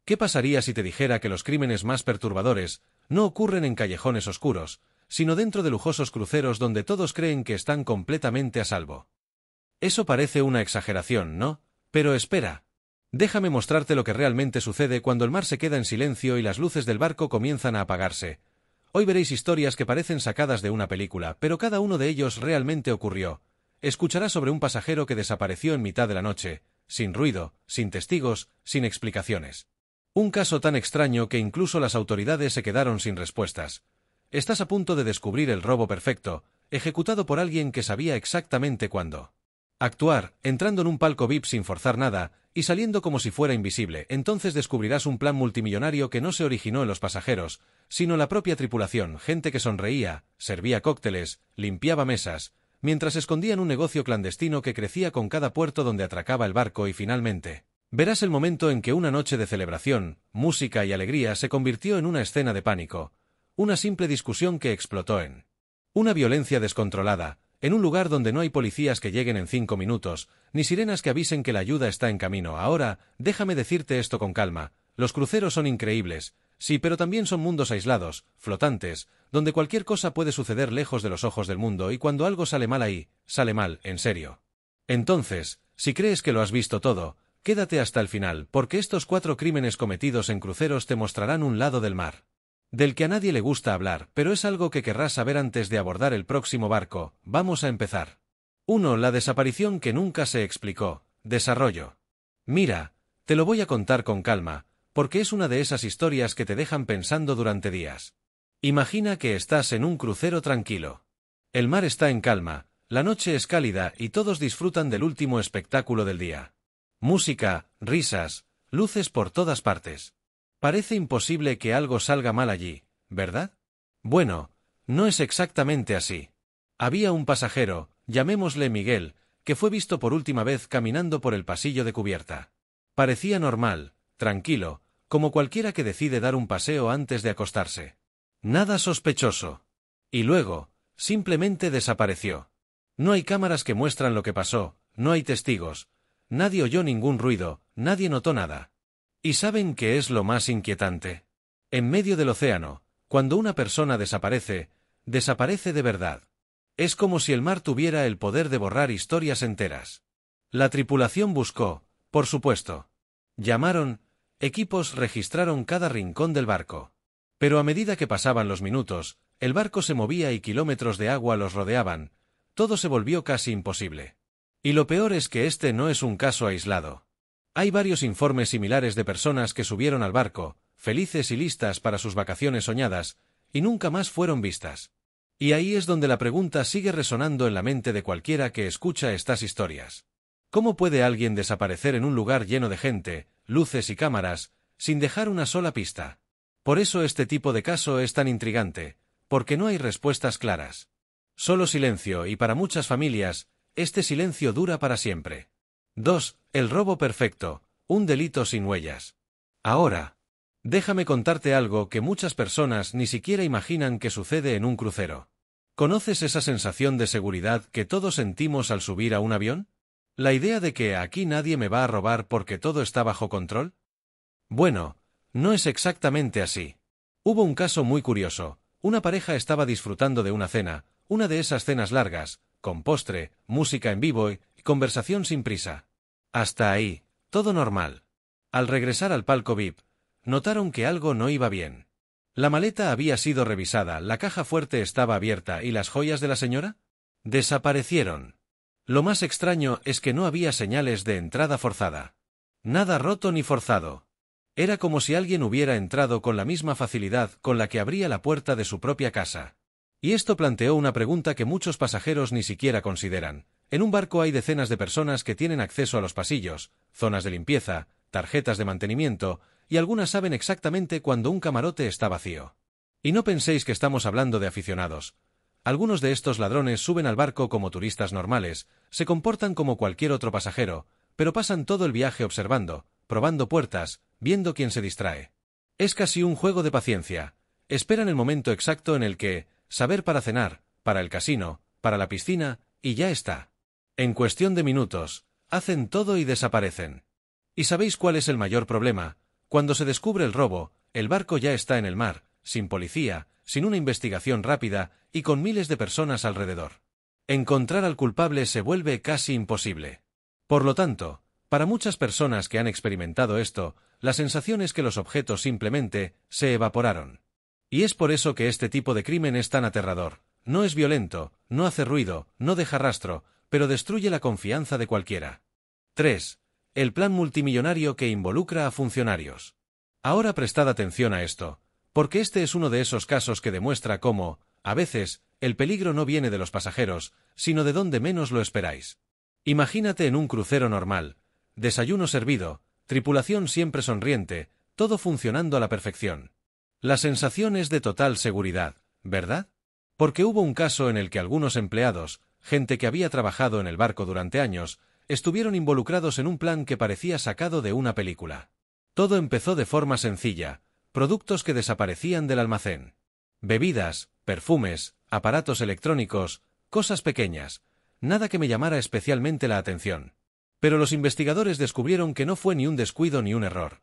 ¿Qué pasaría si te dijera que los crímenes más perturbadores no ocurren en callejones oscuros, sino dentro de lujosos cruceros donde todos creen que están completamente a salvo? Eso parece una exageración, ¿no? Pero espera. Déjame mostrarte lo que realmente sucede cuando el mar se queda en silencio y las luces del barco comienzan a apagarse. Hoy veréis historias que parecen sacadas de una película, pero cada uno de ellos realmente ocurrió. Escucharás sobre un pasajero que desapareció en mitad de la noche, sin ruido, sin testigos, sin explicaciones. Un caso tan extraño que incluso las autoridades se quedaron sin respuestas. Estás a punto de descubrir el robo perfecto, ejecutado por alguien que sabía exactamente cuándo actuar, entrando en un palco VIP sin forzar nada, y saliendo como si fuera invisible. Entonces descubrirás un plan multimillonario que no se originó en los pasajeros, sino en la propia tripulación, gente que sonreía, servía cócteles, limpiaba mesas, mientras escondían un negocio clandestino que crecía con cada puerto donde atracaba el barco y finalmente verás el momento en que una noche de celebración, música y alegría se convirtió en una escena de pánico, una simple discusión que explotó en una violencia descontrolada, en un lugar donde no hay policías que lleguen en 5 minutos, ni sirenas que avisen que la ayuda está en camino. Ahora, déjame decirte esto con calma, los cruceros son increíbles, sí, pero también son mundos aislados, flotantes, donde cualquier cosa puede suceder lejos de los ojos del mundo y cuando algo sale mal ahí, sale mal, en serio. Entonces, si crees que lo has visto todo, quédate hasta el final, porque estos 4 crímenes cometidos en cruceros te mostrarán un lado del mar del que a nadie le gusta hablar, pero es algo que querrás saber antes de abordar el próximo barco. Vamos a empezar. 1. La desaparición que nunca se explicó. Desarrollo. Mira, te lo voy a contar con calma, porque es una de esas historias que te dejan pensando durante días. Imagina que estás en un crucero tranquilo. El mar está en calma, la noche es cálida y todos disfrutan del último espectáculo del día. Música, risas, luces por todas partes. Parece imposible que algo salga mal allí, ¿verdad? Bueno, no es exactamente así. Había un pasajero, llamémosle Miguel, que fue visto por última vez caminando por el pasillo de cubierta. Parecía normal, tranquilo, como cualquiera que decide dar un paseo antes de acostarse. Nada sospechoso. Y luego, simplemente desapareció. No hay cámaras que muestran lo que pasó, no hay testigos, nadie oyó ningún ruido, nadie notó nada. ¿Y saben qué es lo más inquietante? En medio del océano, cuando una persona desaparece, desaparece de verdad. Es como si el mar tuviera el poder de borrar historias enteras. La tripulación buscó, por supuesto. Llamaron, equipos registraron cada rincón del barco. Pero a medida que pasaban los minutos, el barco se movía y kilómetros de agua los rodeaban, todo se volvió casi imposible. Y lo peor es que este no es un caso aislado. Hay varios informes similares de personas que subieron al barco, felices y listas para sus vacaciones soñadas, y nunca más fueron vistas. Y ahí es donde la pregunta sigue resonando en la mente de cualquiera que escucha estas historias. ¿Cómo puede alguien desaparecer en un lugar lleno de gente, luces y cámaras, sin dejar una sola pista? Por eso este tipo de caso es tan intrigante, porque no hay respuestas claras. Solo silencio y para muchas familias, este silencio dura para siempre. 2. El robo perfecto, un delito sin huellas. Ahora, déjame contarte algo que muchas personas ni siquiera imaginan que sucede en un crucero. ¿Conoces esa sensación de seguridad que todos sentimos al subir a un avión? ¿La idea de que aquí nadie me va a robar porque todo está bajo control? Bueno, no es exactamente así. Hubo un caso muy curioso. Una pareja estaba disfrutando de una cena, una de esas cenas largas, con postre, música en vivo y conversación sin prisa. Hasta ahí, todo normal. Al regresar al palco VIP, notaron que algo no iba bien. La maleta había sido revisada, la caja fuerte estaba abierta y las joyas de la señora desaparecieron. Lo más extraño es que no había señales de entrada forzada. Nada roto ni forzado. Era como si alguien hubiera entrado con la misma facilidad con la que abría la puerta de su propia casa. Y esto planteó una pregunta que muchos pasajeros ni siquiera consideran. En un barco hay decenas de personas que tienen acceso a los pasillos, zonas de limpieza, tarjetas de mantenimiento, y algunas saben exactamente cuando un camarote está vacío. Y no penséis que estamos hablando de aficionados. Algunos de estos ladrones suben al barco como turistas normales, se comportan como cualquier otro pasajero, pero pasan todo el viaje observando, probando puertas, viendo quién se distrae. Es casi un juego de paciencia. Esperan el momento exacto en el que saber para cenar, para el casino, para la piscina, y ya está. En cuestión de minutos, hacen todo y desaparecen. ¿Y sabéis cuál es el mayor problema? Cuando se descubre el robo, el barco ya está en el mar, sin policía, sin una investigación rápida y con miles de personas alrededor. Encontrar al culpable se vuelve casi imposible. Por lo tanto, para muchas personas que han experimentado esto, la sensación es que los objetos simplemente se evaporaron. Y es por eso que este tipo de crimen es tan aterrador. No es violento, no hace ruido, no deja rastro, pero destruye la confianza de cualquiera. 3. El plan multimillonario que involucra a funcionarios. Ahora prestad atención a esto, porque este es uno de esos casos que demuestra cómo, a veces, el peligro no viene de los pasajeros, sino de donde menos lo esperáis. Imagínate en un crucero normal, desayuno servido, tripulación siempre sonriente, todo funcionando a la perfección. La sensación es de total seguridad, ¿verdad? Porque hubo un caso en el que algunos empleados, gente que había trabajado en el barco durante años, estuvieron involucrados en un plan que parecía sacado de una película. Todo empezó de forma sencilla, productos que desaparecían del almacén. Bebidas, perfumes, aparatos electrónicos, cosas pequeñas, nada que me llamara especialmente la atención. Pero los investigadores descubrieron que no fue ni un descuido ni un error.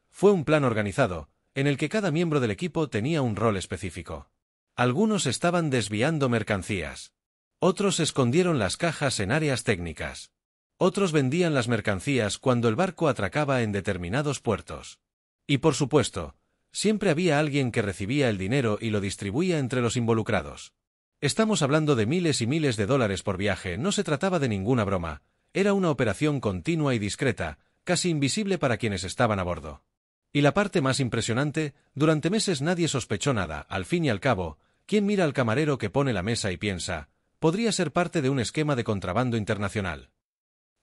Fue un plan organizado, en el que cada miembro del equipo tenía un rol específico. Algunos estaban desviando mercancías. Otros escondieron las cajas en áreas técnicas. Otros vendían las mercancías cuando el barco atracaba en determinados puertos. Y por supuesto, siempre había alguien que recibía el dinero y lo distribuía entre los involucrados. Estamos hablando de miles y miles de dólares por viaje, no se trataba de ninguna broma, era una operación continua y discreta, casi invisible para quienes estaban a bordo. Y la parte más impresionante, durante meses nadie sospechó nada, al fin y al cabo, ¿quién mira al camarero que pone la mesa y piensa, podría ser parte de un esquema de contrabando internacional?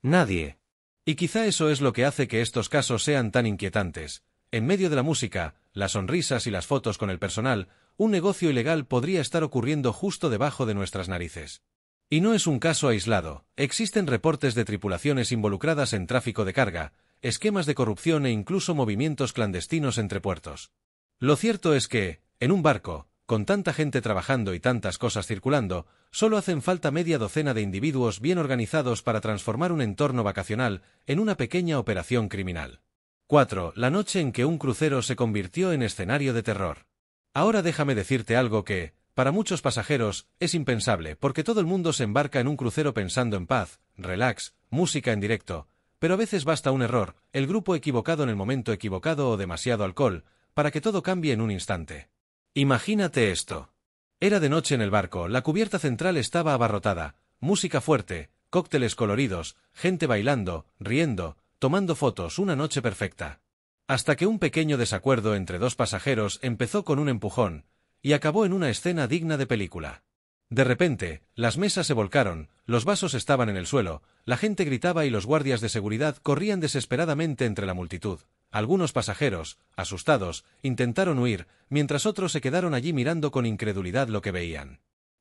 Nadie. Y quizá eso es lo que hace que estos casos sean tan inquietantes. En medio de la música, las sonrisas y las fotos con el personal, un negocio ilegal podría estar ocurriendo justo debajo de nuestras narices. Y no es un caso aislado, existen reportes de tripulaciones involucradas en tráfico de carga, esquemas de corrupción e incluso movimientos clandestinos entre puertos. Lo cierto es que, en un barco, con tanta gente trabajando y tantas cosas circulando, solo hacen falta media docena de individuos bien organizados para transformar un entorno vacacional en una pequeña operación criminal. 4. La noche en que un crucero se convirtió en escenario de terror. Ahora déjame decirte algo que, para muchos pasajeros, es impensable, porque todo el mundo se embarca en un crucero pensando en paz, relax, música en directo, pero a veces basta un error, el grupo equivocado en el momento equivocado o demasiado alcohol, para que todo cambie en un instante. Imagínate esto. Era de noche en el barco, la cubierta central estaba abarrotada, música fuerte, cócteles coloridos, gente bailando, riendo, tomando fotos, una noche perfecta. Hasta que un pequeño desacuerdo entre dos pasajeros empezó con un empujón, y acabó en una escena digna de película. De repente, las mesas se volcaron, los vasos estaban en el suelo, la gente gritaba y los guardias de seguridad corrían desesperadamente entre la multitud. Algunos pasajeros, asustados, intentaron huir, mientras otros se quedaron allí mirando con incredulidad lo que veían.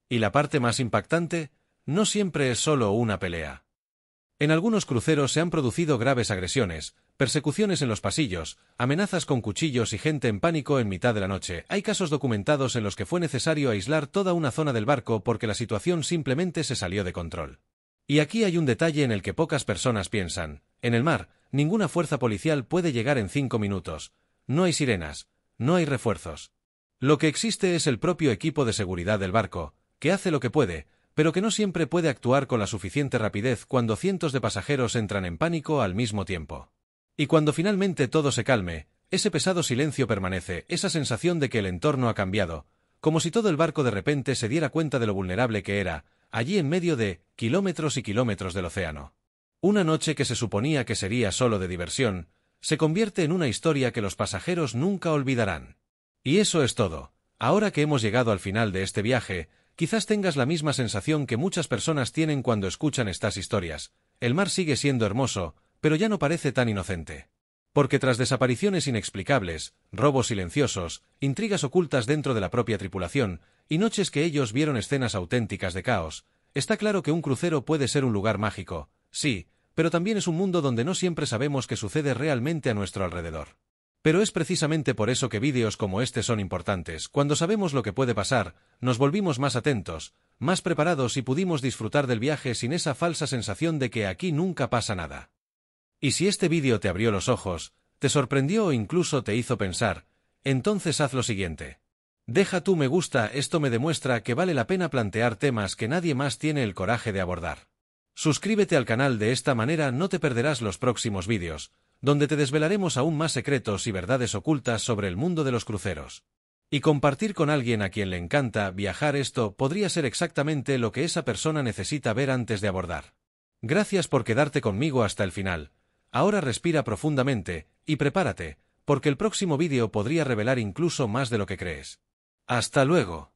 Y la parte más impactante, no siempre es solo una pelea. En algunos cruceros se han producido graves agresiones, persecuciones en los pasillos, amenazas con cuchillos y gente en pánico en mitad de la noche. Hay casos documentados en los que fue necesario aislar toda una zona del barco porque la situación simplemente se salió de control. Y aquí hay un detalle en el que pocas personas piensan. En el mar, ninguna fuerza policial puede llegar en 5 minutos. No hay sirenas, no hay refuerzos. Lo que existe es el propio equipo de seguridad del barco, que hace lo que puede, pero que no siempre puede actuar con la suficiente rapidez cuando cientos de pasajeros entran en pánico al mismo tiempo. Y cuando finalmente todo se calme, ese pesado silencio permanece, esa sensación de que el entorno ha cambiado, como si todo el barco de repente se diera cuenta de lo vulnerable que era, allí en medio de kilómetros y kilómetros del océano. Una noche que se suponía que sería solo de diversión, se convierte en una historia que los pasajeros nunca olvidarán. Y eso es todo. Ahora que hemos llegado al final de este viaje, quizás tengas la misma sensación que muchas personas tienen cuando escuchan estas historias. El mar sigue siendo hermoso, pero ya no parece tan inocente. Porque tras desapariciones inexplicables, robos silenciosos, intrigas ocultas dentro de la propia tripulación, y noches que ellos vieron escenas auténticas de caos, está claro que un crucero puede ser un lugar mágico, sí, pero también es un mundo donde no siempre sabemos qué sucede realmente a nuestro alrededor. Pero es precisamente por eso que vídeos como este son importantes. Cuando sabemos lo que puede pasar, nos volvimos más atentos, más preparados y pudimos disfrutar del viaje sin esa falsa sensación de que aquí nunca pasa nada. Y si este vídeo te abrió los ojos, ¿Te sorprendió o incluso te hizo pensar? Entonces haz lo siguiente. Deja tu me gusta, esto me demuestra que vale la pena plantear temas que nadie más tiene el coraje de abordar. Suscríbete al canal, de esta manera no te perderás los próximos vídeos, donde te desvelaremos aún más secretos y verdades ocultas sobre el mundo de los cruceros. Y compartir con alguien a quien le encanta viajar, esto podría ser exactamente lo que esa persona necesita ver antes de abordar. Gracias por quedarte conmigo hasta el final. Ahora respira profundamente, y prepárate, porque el próximo vídeo podría revelar incluso más de lo que crees. ¡Hasta luego!